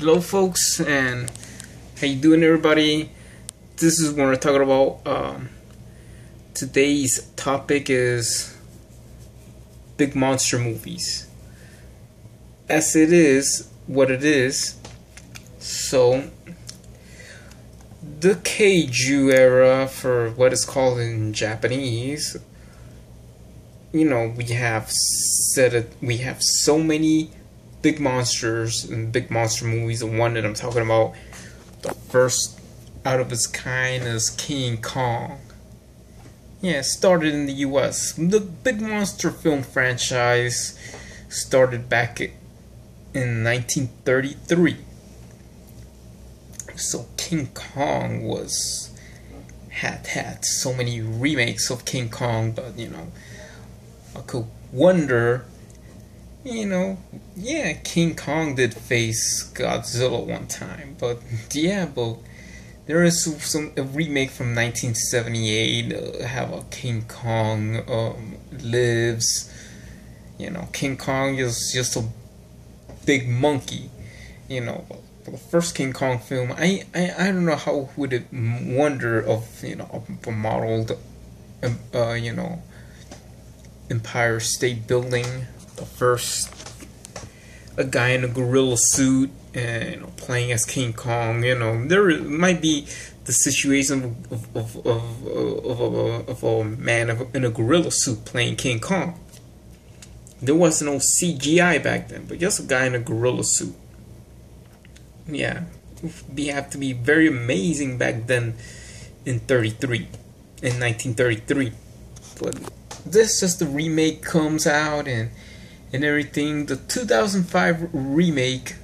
Hello folks, and how you doing everybody? This is what we're talking about. Today's topic is big monster movies. As it is what it is. So the Kaiju era, for what is called in Japanese, we have so many big monsters and big monster movies. The one that I'm talking about, the first out of its kind, is King Kong. Yeah, it started in the US. The big monster film franchise started back in 1933. So King Kong had so many remakes of King Kong, but I could wonder, King Kong did face Godzilla one time, but there is a remake from 1978, have a King Kong lives. King Kong is just a big monkey. The first King Kong film, I don't know how would it wonder of a modeled Empire State Building. The first, a guy in a gorilla suit and playing as King Kong. There might be the situation of a man in a gorilla suit playing King Kong. There was no CGI back then, but just a guy in a gorilla suit. Yeah, we have to be very amazing back then in 1933. But this just the remake comes out and everything. The 2005 remake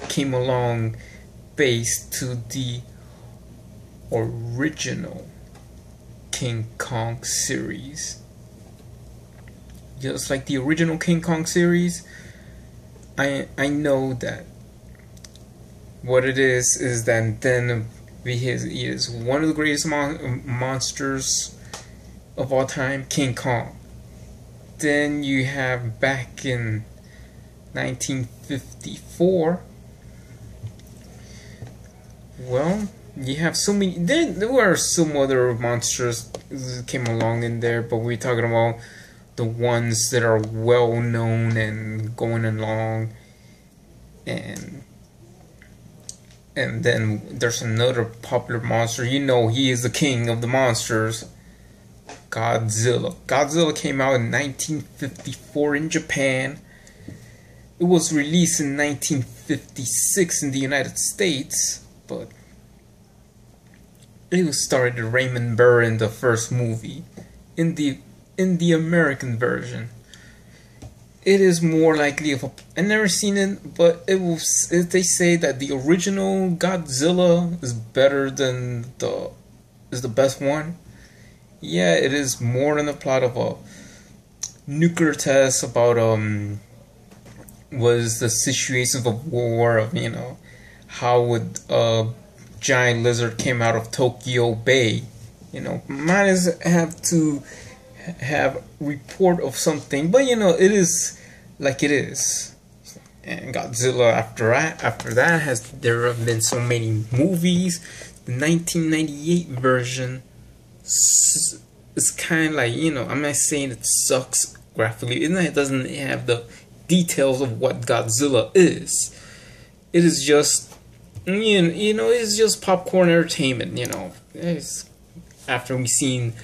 came along based to the original King Kong series. Just like the original King Kong series, I know that what it is that then he is one of the greatest monsters of all time, King Kong. Then you have back in 1954. Well, you have so many. There were some other monsters that came along in there, but we're talking about the ones that are well known and going along, and then there's another popular monster. He is the king of the monsters, Godzilla. Godzilla came out in 1954 in Japan. It was released in 1956 in the United States, but it was starred by Raymond Burr in the first movie. In the American version, it is more likely I've never seen it, but they say that the original Godzilla is better than is the best one. Yeah, it is more than the plot of a nuclear test about was the situations of war of how would a giant lizard came out of Tokyo Bay. Might have to have report of something, but it is like it is. And Godzilla after that there have been so many movies. The 1998 version is kind of like, I'm not saying it sucks graphically, it doesn't have the details of what Godzilla is. It is just it's just popcorn entertainment. It's after we've seen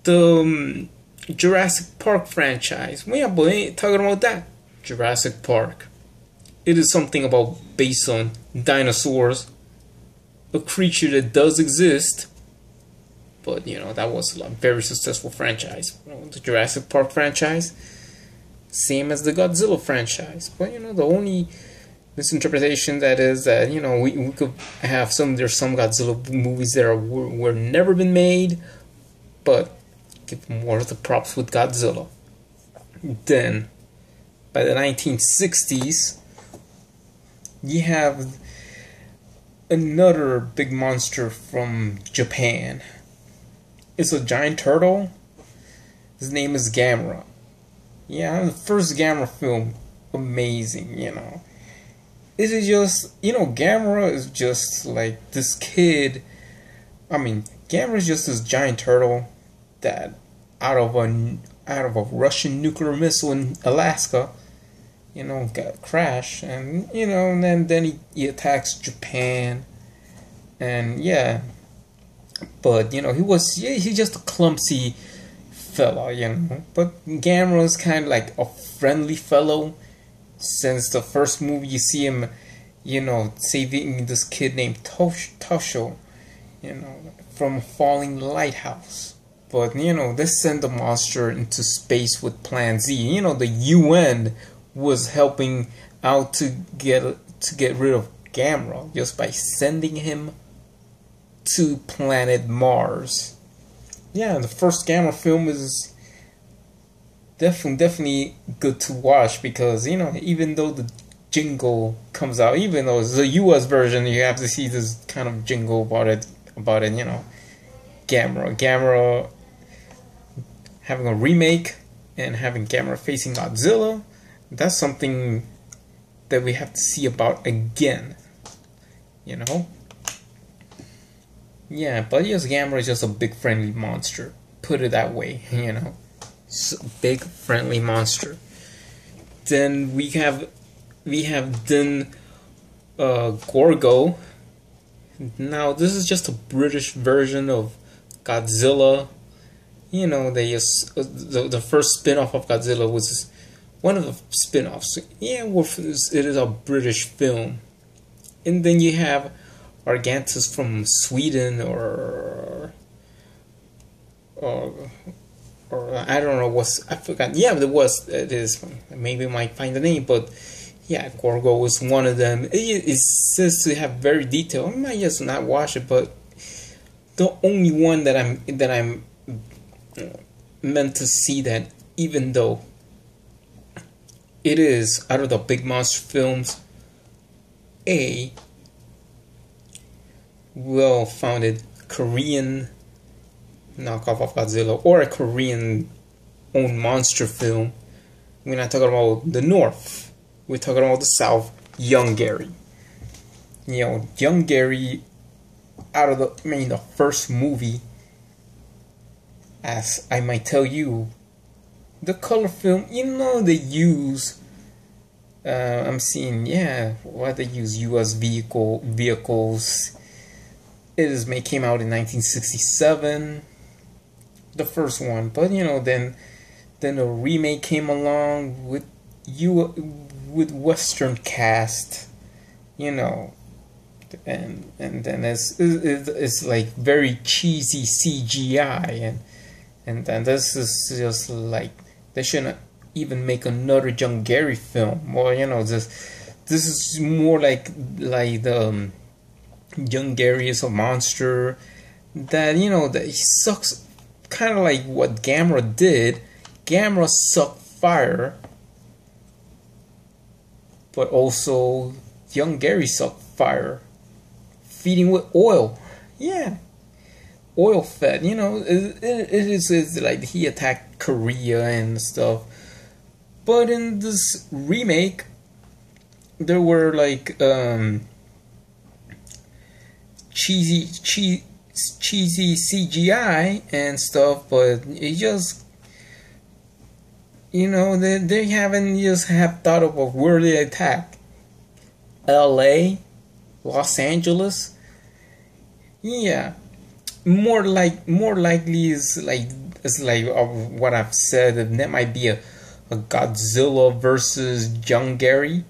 the Jurassic Park franchise. Well, yeah, but I ain't talking about that. Jurassic Park. It is something based on dinosaurs, a creature that does exist. But that was a very successful franchise. The Jurassic Park franchise, same as the Godzilla franchise. But the only misinterpretation that is that we could have there's some Godzilla movies that were never been made, but give more of the props with Godzilla. Then, by the 1960s, you have another big monster from Japan. It's a giant turtle. His name is Gamera. Yeah, the first Gamera film, amazing, This is just, Gamera is just like this kid. I mean, Gamera is just this giant turtle that out of a Russian nuclear missile in Alaska, got crashed, and and then he attacks Japan, and yeah, but he's just a clumsy fella, But Gamera's kind of like a friendly fellow. Since the first movie, you see him, saving this kid named Tosho, from a falling lighthouse. But they send the monster into space with Plan Z. The UN was helping out to get rid of Gamera just by sending him to planet Mars. Yeah, the first Gamera film is definitely good to watch because even though the jingle comes out, even though it's the US version, you have to see this kind of jingle about it. Gamera having a remake and having Gamera facing Godzilla. That's something that we have to see about again. Yeah, but yes, Gamera is just a big friendly monster. Put it that way, big friendly monster. Then we have Gorgo. Now this is just a British version of Godzilla. They just the first spin-off of Godzilla was one of the spin-offs. Yeah, it is a British film. And then you have Argantus from Sweden or I don't know I forgot. Yeah, it is. Maybe I might find the name, but yeah, Gorgo was one of them. It says to have very detailed. I might just not watch it, but the only one that I'm meant to see that, even though it is out of the big monster films, a well-founded Korean knockoff of Godzilla or a Korean owned monster film. We're not talking about the North. We're talking about the South. Young Gary. Young Gary, the first movie, as I might tell you, the color film, they use, I'm seeing, why they use U.S. vehicles. It came out in 1967, the first one, but then a remake came along with Western cast, and then it's like very cheesy CGI, and then this is just like they shouldn't even make another Young Gary film. Or this is more like the Young Gary is a monster that that he sucks, kind of like what Gamera did. Gamera sucked fire, but also Young Gary sucked fire, feeding with oil. Yeah, oil fed. It's like he attacked Korea and stuff. But in this remake, there were like cheesy CGI and stuff, but it just they haven't just thought of where they attack. LA, Los Angeles. Yeah, more likely is like what I've said, and that might be a Godzilla versus Young Gary,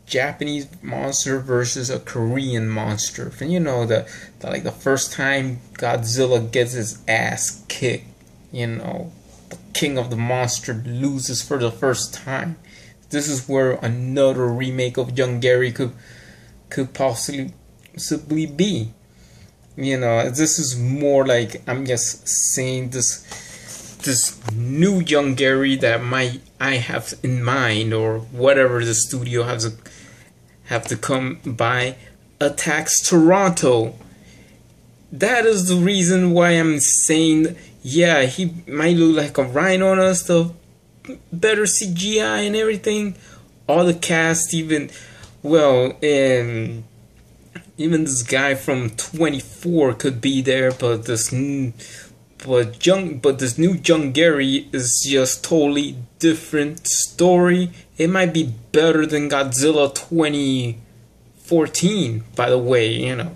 Japanese monster versus a Korean monster. And like the first time Godzilla gets his ass kicked, the king of the monster loses for the first time. This is where another remake of Young Gary could possibly be. This is more like, I'm just saying, this new Young Gary that I have in mind, or whatever the studio have to come by, attacks Toronto. That is the reason why I'm saying, yeah, he might look like a rhino and stuff, better CGI and everything. all the cast, even well, and even this guy from 24 could be there, but this new Young Gary is just totally different story. It might be better than Godzilla 2014, by the way, you know.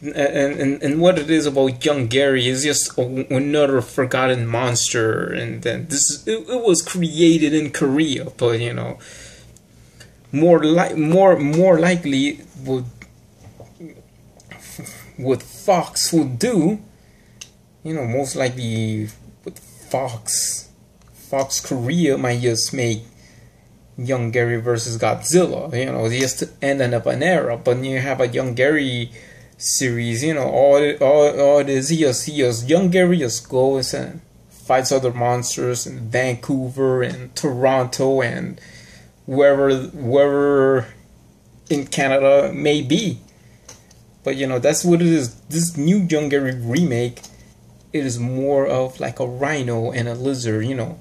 And what it is about Young Gary is just another forgotten monster, and then it was created in Korea, but you know, more likely what Fox would do, you know, most likely with Fox Korea might just make Young Gary versus Godzilla, you know, just to end up an era. But you have a Young Gary series, you know, all it is, he just Young Gary just goes and fights other monsters in Vancouver and Toronto and wherever in Canada may be. But you know, that's what it is. This new Young Gary remake, it is more of like a rhino and a lizard, you know,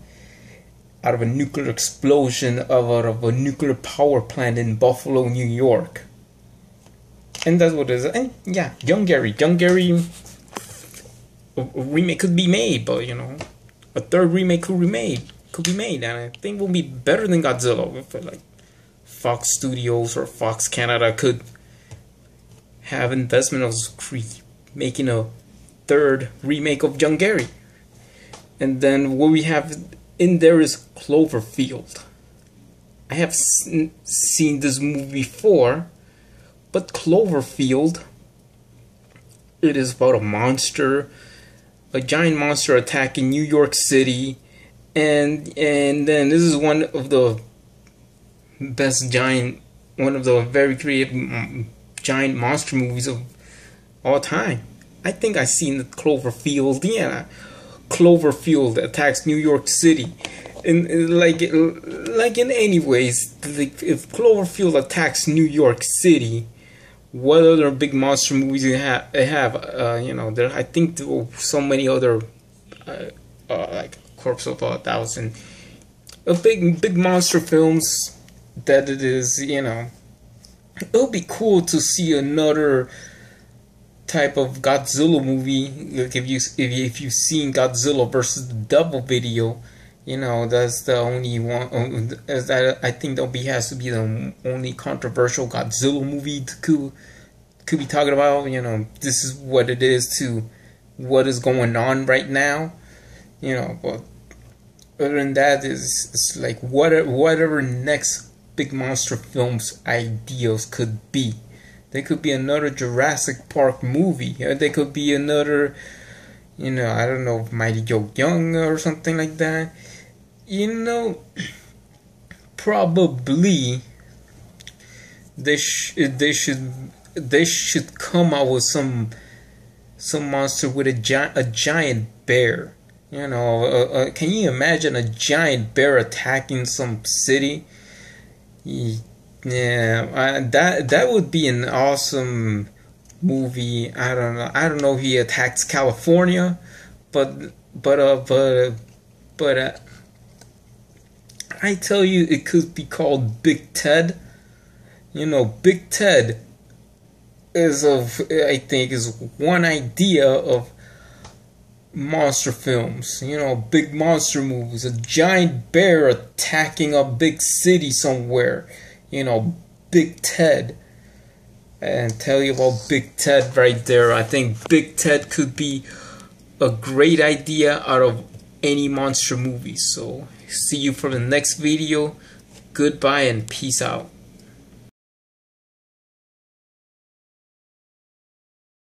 out of a nuclear explosion out of a nuclear power plant in Buffalo, New York. And that's what it is. And yeah, Young Gary, a remake could be made, but you know, a third remake could be made, and I think will be better than Godzilla. If like Fox Studios or Fox Canada could have investment of making a third remake of Young Gary. And then what we have in there is Cloverfield. I have seen this movie before, but Cloverfield, it is about a giant monster attacking New York City, and then this is one of the very creative giant monster movies of all time. I think I've seen the Cloverfield. Yeah, Cloverfield attacks New York City, and like in any ways, like if Cloverfield attacks New York City, what other big monster movies you have? You know, there. I think there were so many other, like Corpse of 1,000, big monster films that it is. You know, it would be cool to see another type of Godzilla movie. Like if you've seen Godzilla versus the Devil video, you know, that's the only one. As that I think has to be the only controversial Godzilla movie could be talking about. You know, this is what it is to what is going on right now. You know, but other than that, it's like whatever next big monster films ideas could be. There could be another Jurassic Park movie. Or there could be another, you know, I don't know, Mighty Joe Young or something like that. You know, probably they should come out with some monster with a giant bear. You know, can you imagine a giant bear attacking some city? Yeah, that would be an awesome movie. I don't know if he attacks California, but I tell you, it could be called Big Ted. You know, Big Ted I think is one idea of monster films. You know, big monster movies, a giant bear attacking a big city somewhere. You know, Big Ted. And tell you about Big Ted right there. I think Big Ted could be a great idea out of any monster movie. So, see you for the next video. Goodbye and peace out.